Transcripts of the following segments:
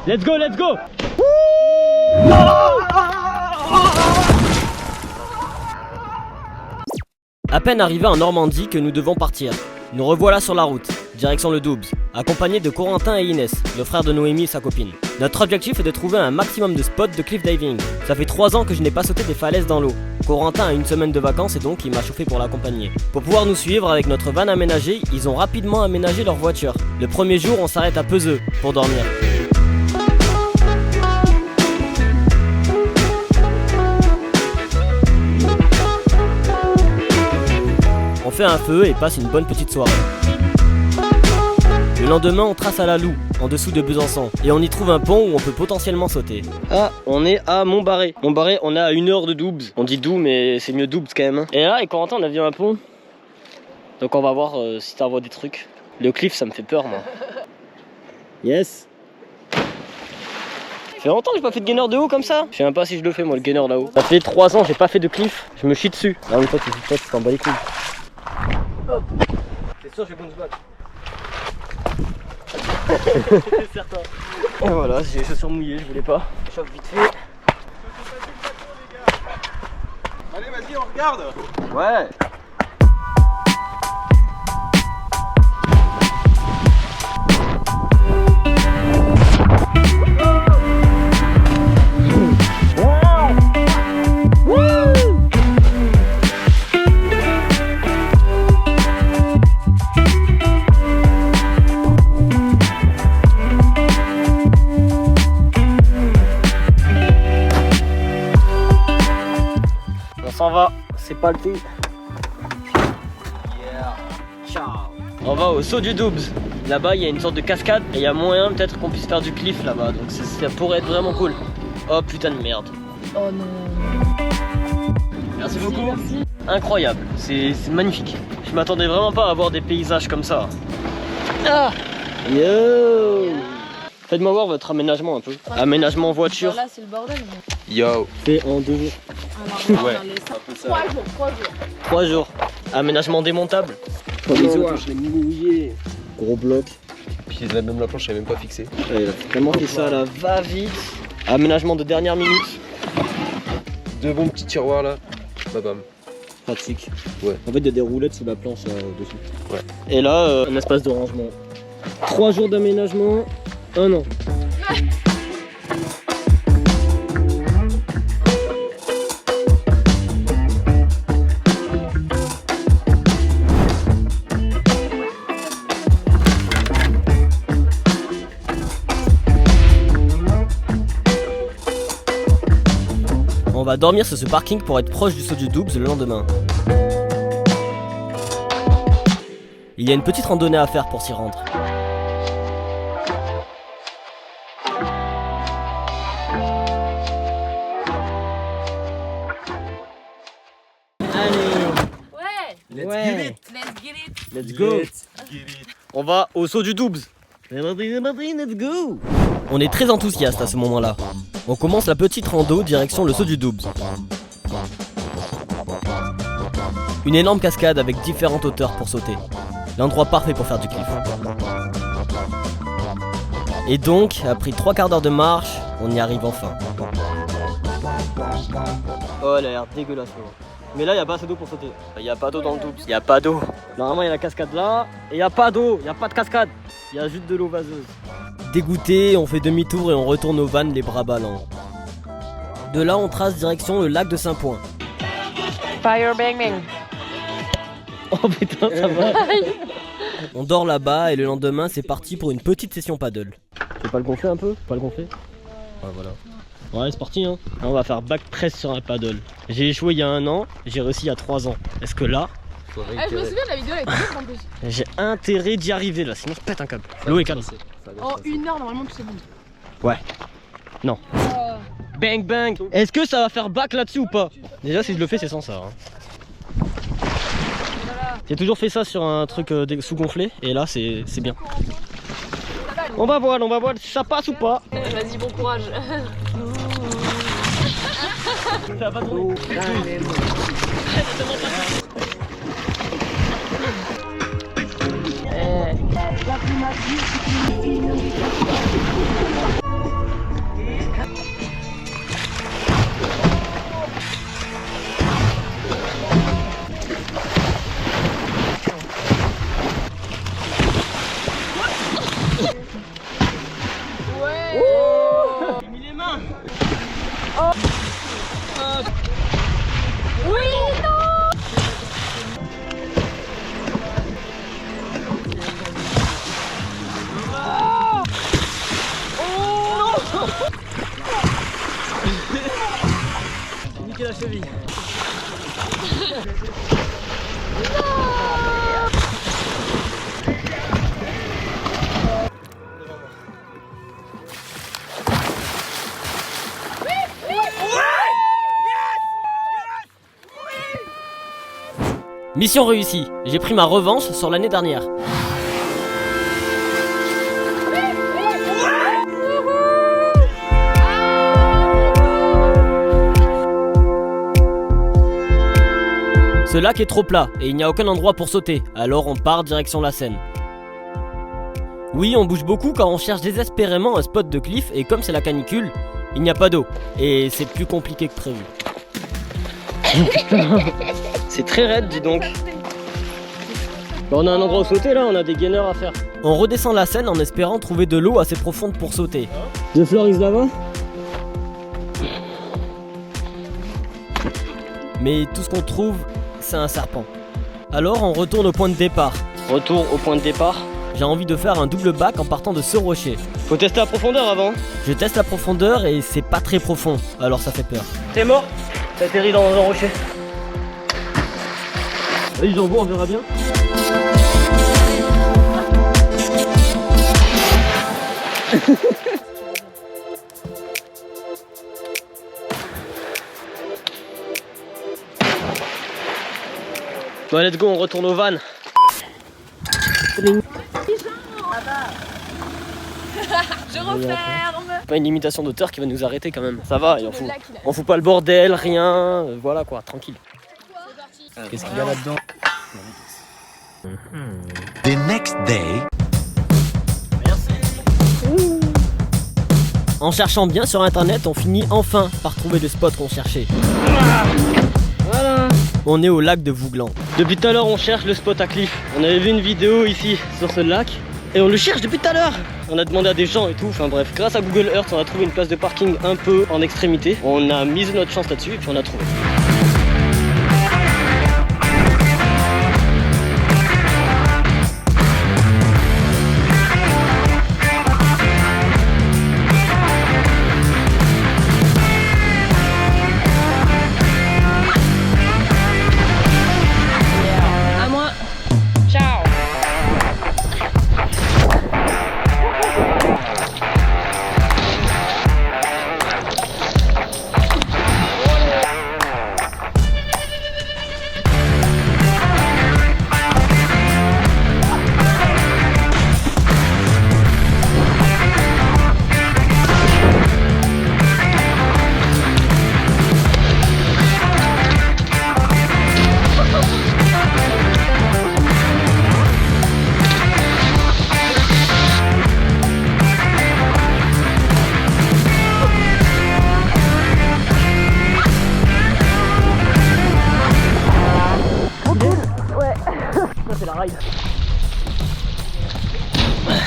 Let's go, let's go. À peine arrivé en Normandie que nous devons partir. Nous revoilà sur la route, direction le Doubs, accompagnés de Corentin et Inès, le frère de Noémie et sa copine. Notre objectif est de trouver un maximum de spots de cliff diving. Ça fait 3 ans que je n'ai pas sauté des falaises dans l'eau. Corentin a une semaine de vacances et donc il m'a chauffé pour l'accompagner. Pour pouvoir nous suivre avec notre van aménagé, ils ont rapidement aménagé leur voiture. Le premier jour, on s'arrête à Peseux pour dormir. On fait un feu et passe une bonne petite soirée. Le lendemain, on trace à la Loue, en dessous de Besançon, et on y trouve un pont où on peut potentiellement sauter. Ah, on est à Montbarré. Montbarré, on est à 1 heure de Doubs. On dit Doubs, mais c'est mieux Doubs quand même. Hein. Et là, avec Corentin, on a vu un pont. Donc on va voir si ça envoie des trucs. Le cliff, ça me fait peur, moi. Yes. Ça fait longtemps que j'ai pas fait de gainer de haut comme ça. Je sais même pas si je le fais, moi, le gainer là-haut. Ça fait 3 ans, j'ai pas fait de cliff. Je me chie dessus. Ah, mais toi, tu t'en bats les couilles. Hop. C'est sûr, je vais bon se battre. C'est certain. Et voilà, j'ai les chaussures mouillées, je voulais pas. Je chauffe vite fait. Allez, vas-y, on regarde. Ouais. On s'en va, c'est pas le thé. Yeah. Ciao. On va au saut du Doubs. Là-bas, il y a une sorte de cascade et il y a moyen peut-être qu'on puisse faire du cliff là-bas. Donc ça pourrait être vraiment cool. Oh putain de merde. Oh non. Merci beaucoup. Merci. Incroyable, c'est magnifique. Je m'attendais vraiment pas à voir des paysages comme ça. Ah. Yo. Faites-moi voir votre aménagement un peu. Aménagement voiture. Là, c'est le bordel. Yo. Fait en 2 jours. Ouais. 3 jours. 3 jours. Aménagement démontable. Provisoire. Je l'ai mouillé. Gros bloc. Puis même la planche, je savais même pas fixée. Ouais, il a vraiment fait ça là, va vite. Aménagement de dernière minute. 2 bons petits tiroirs là. Bam. Pratique. Ouais. En fait, il y a des roulettes sous la planche là, dessus. Ouais. Et là, un espace de rangement. 3 jours d'aménagement, 1 an. On va dormir sur ce parking pour être proche du saut du Doubs le lendemain. Il y a une petite randonnée à faire pour s'y rendre. Allez, Ouais. ouais, Let's get it. let's go. On va au saut du Doubs. Let's go. On est très enthousiaste à ce moment-là. On commence la petite rando direction le saut du Doubs. Une énorme cascade avec différentes hauteurs pour sauter. L'endroit parfait pour faire du cliff. Et donc, après 3 quarts d'heure de marche, on y arrive enfin. Oh, elle a l'air dégueulasse. Mais là, il n'y a pas assez d'eau pour sauter. Il n'y a pas d'eau dans le Doubs. Il n'y a pas d'eau. Normalement, il y a la cascade là. Et il n'y a pas d'eau. Il n'y a pas de cascade. Il y a juste de l'eau vaseuse. Dégoûté, on fait demi-tour et on retourne au van les bras ballants. De là, on trace direction le lac de Saint-Point. Fire bang bang. Oh putain, ça va. On dort là-bas et le lendemain, c'est parti pour une petite session paddle. Tu veux pas le gonfler un peu? Pas le gonfler? Ouais, voilà. Ouais, c'est parti, hein. Là, on va faire back press sur un paddle. J'ai échoué il y a 1 an, j'ai réussi il y a 3 ans. Est-ce que là, Je me souviens de la vidéo avec toi en plus. j'ai intérêt d'y arriver là, sinon je pète un câble. L'eau est calme. En 1 heure, normalement, tout c'est bon. Ouais. Non. Bang bang. Est-ce que ça va faire back là-dessus ou pas? Déjà, si je le fais, c'est sans ça. Hein. J'ai toujours fait ça sur un truc sous-gonflé et là, c'est bien. On va voir si ça passe ou pas. Vas-y, bon courage. Ça va pas trop. cheville. Mission réussie, j'ai pris ma revanche sur l'année dernière. Ce lac est trop plat et il n'y a aucun endroit pour sauter, alors on part direction la Seine. Oui, on bouge beaucoup quand on cherche désespérément un spot de cliff et comme c'est la canicule, il n'y a pas d'eau et c'est plus compliqué que prévu. C'est très raide, dis donc. Bon, on a un endroit où sauter là, on a des gainers à faire. On redescend la Seine en espérant trouver de l'eau assez profonde pour sauter. The floor is lava. Mais tout ce qu'on trouve, c'est un serpent. Alors on retourne au point de départ. Retour au point de départ. J'ai envie de faire un double bac en partant de ce rocher. Faut tester la profondeur avant. Je teste la profondeur et c'est pas très profond, alors ça fait peur. T'es mort. T'as atterri dans un rocher. Vas-y, j'envoie, on verra bien. Bon, let's go, on retourne au van. Je referme. Pas une limitation d'auteur qui va nous arrêter quand même. Ça va, et on fout pas le bordel, rien. Voilà quoi, tranquille. Qu'est-ce qu'il y a là-dedans? The next day. En cherchant bien sur internet, on finit enfin par trouver le spot qu'on cherchait. Voilà. On est au lac de Vouglan. Depuis tout à l'heure, on cherche le spot à cliff. On avait vu une vidéo ici sur ce lac et on le cherche depuis tout à l'heure. On a demandé à des gens et tout, enfin bref. Grâce à Google Earth, on a trouvé une place de parking un peu en extrémité. On a mis notre chance là-dessus et puis on a trouvé.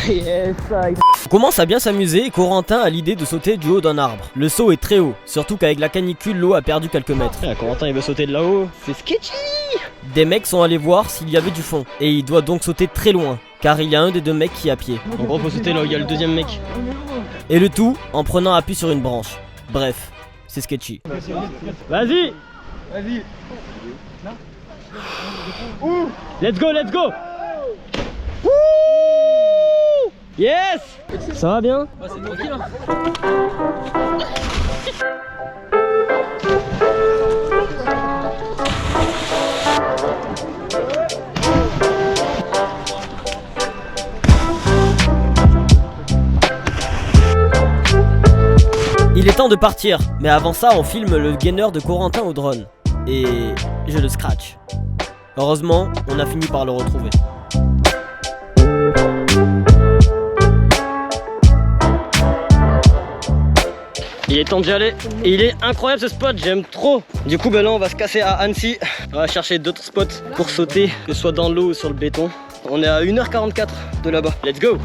Yes, on commence à bien s'amuser et Corentin a l'idée de sauter du haut d'un arbre. Le saut est très haut, surtout qu'avec la canicule, l'eau a perdu quelques mètres. Corentin il veut sauter de là-haut, c'est sketchy. Des mecs sont allés voir s'il y avait du fond et il doit donc sauter très loin car il y a un des deux mecs qui est à pied. En gros faut sauter là où il y a le deuxième mec. Et le tout en prenant appui sur une branche. Bref, c'est sketchy. Vas-y. Vas-y. Let's go, let's go. Yes. Ça va bien? Bah, c'est tranquille hein. Il est temps de partir, mais avant ça on filme le gainer de Corentin au drone. Et je le scratch. Heureusement, on a fini par le retrouver. Il est temps d'y aller. Et il est incroyable ce spot, j'aime trop. Du coup, ben là, on va se casser à Annecy. On va chercher d'autres spots pour sauter, que ce soit dans l'eau ou sur le béton. On est à 1h44 de là-bas. Let's go!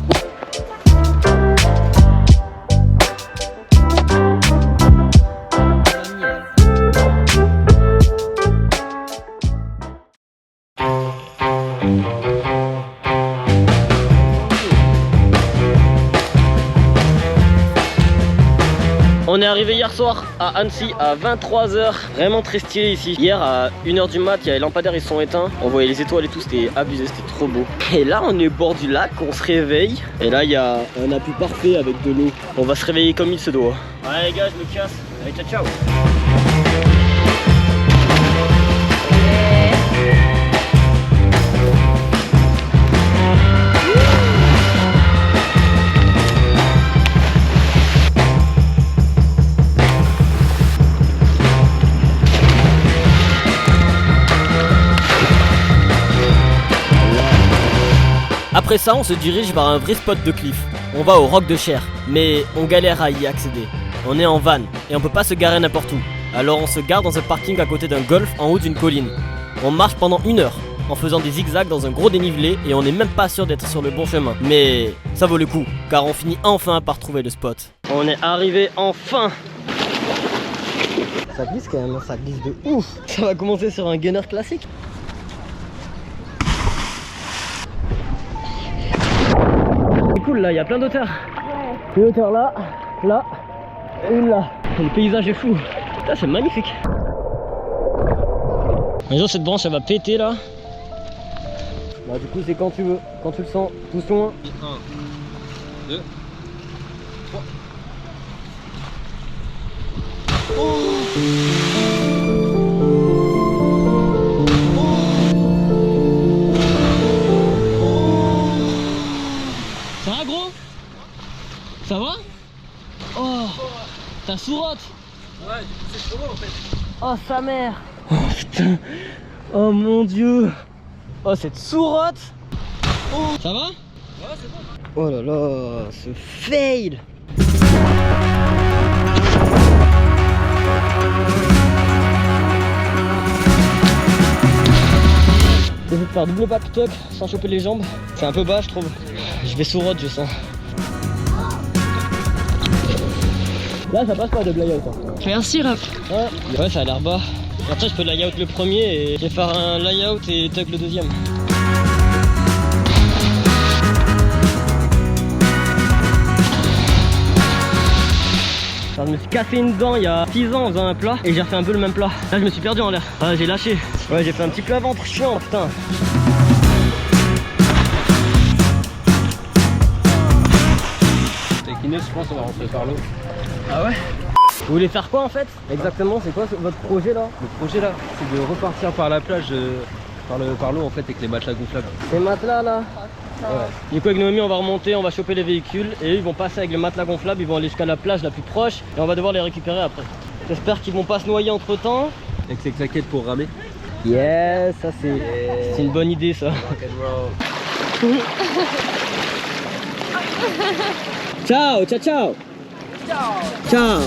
On On est arrivé hier soir à Annecy à 23h. Vraiment très stylé ici. Hier à 1h du mat, il y a les lampadaires, ils sont éteints. On voyait les étoiles et tout, c'était abusé, c'était trop beau. Et là on est au bord du lac, on se réveille. Et là il y a un appui parfait avec de l'eau. On va se réveiller comme il se doit. Ouais les gars, je me casse. Allez, ciao ciao. Après ça, on se dirige vers un vrai spot de cliff. On va au Roc de Cher, mais on galère à y accéder. On est en van et on peut pas se garer n'importe où. Alors on se gare dans un parking à côté d'un golf en haut d'une colline. On marche pendant 1 heure en faisant des zigzags dans un gros dénivelé et on n'est même pas sûr d'être sur le bon chemin. Mais ça vaut le coup, car on finit enfin par trouver le spot. On est arrivé enfin. Ça glisse quand même, ça glisse de ouf. Ça va commencer sur un gunner classique. C'est cool là, il y a plein d'auteurs. Ouais. Une hauteur là, là, et une là. Et le paysage est fou. Putain, c'est magnifique. Un jour cette branche elle va péter là. Bah du coup c'est quand tu veux, quand tu le sens, pousse loin. 1, 2, 3. Oh. Ça va gros? Ça va? Oh, t'as sourotte? Ouais, c'est trop beau en fait. Oh sa mère. Oh putain. Oh mon dieu. Oh cette sourotte. Oh. Ça va? Ouais, c'est bon. Oh là là, ce fail. J'essaie de faire double back-tuck sans choper les jambes. C'est un peu bas je trouve. Je vais sourotte je sens. Là ça passe pas de layout. Fais un sirop. Ouais ça a l'air bas. Après je peux layout le premier et je vais faire un layout et tuck le deuxième. Alors, je me suis cassé une dent il y a 6 ans en faisant un plat et j'ai refait un peu le même plat. Là je me suis perdu en l'air. Ah j'ai lâché. Ouais j'ai fait un petit plat ventre chiant putain. Avec Inès, je pense qu'on va rentrer par l'eau. Ah ouais? Vous voulez faire quoi en fait? Exactement, c'est quoi votre projet là? Le projet là, c'est de repartir par la plage, par l'eau en fait, avec les matelas gonflables. Ces matelas là? Ouais. Du coup avec Noémie on va remonter, on va choper les véhicules et eux, ils vont passer avec le matelas gonflable, ils vont aller jusqu'à la plage la plus proche et on va devoir les récupérer après. J'espère qu'ils vont pas se noyer entre temps. Avec ses claquettes pour ramer. Yes, ça c'est une bonne idée ça. Ciao, ciao, ciao. Ciao. Ciao.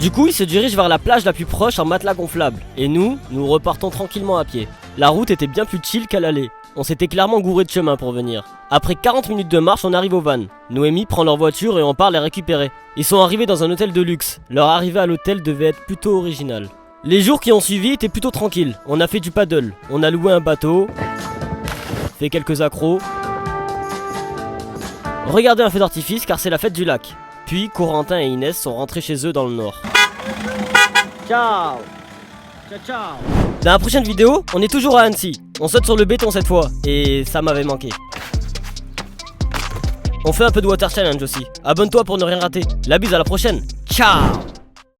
Du coup, il se dirige vers la plage la plus proche en matelas gonflable. Et nous repartons tranquillement à pied. La route était bien plus chill qu'à l'aller. On s'était clairement gouré de chemin pour venir. Après 40 minutes de marche, on arrive au van. Noémie prend leur voiture et on part les récupérer. Ils sont arrivés dans un hôtel de luxe. Leur arrivée à l'hôtel devait être plutôt originale. Les jours qui ont suivi étaient plutôt tranquilles. On a fait du paddle, on a loué un bateau, fait quelques accros, regardé un feu d'artifice car c'est la fête du lac. Puis Corentin et Inès sont rentrés chez eux dans le nord. Ciao. Ciao ciao. Dans la prochaine vidéo, on est toujours à Annecy. On saute sur le béton cette fois, et ça m'avait manqué. On fait un peu de water challenge aussi. Abonne-toi pour ne rien rater. La bise, à la prochaine. Ciao.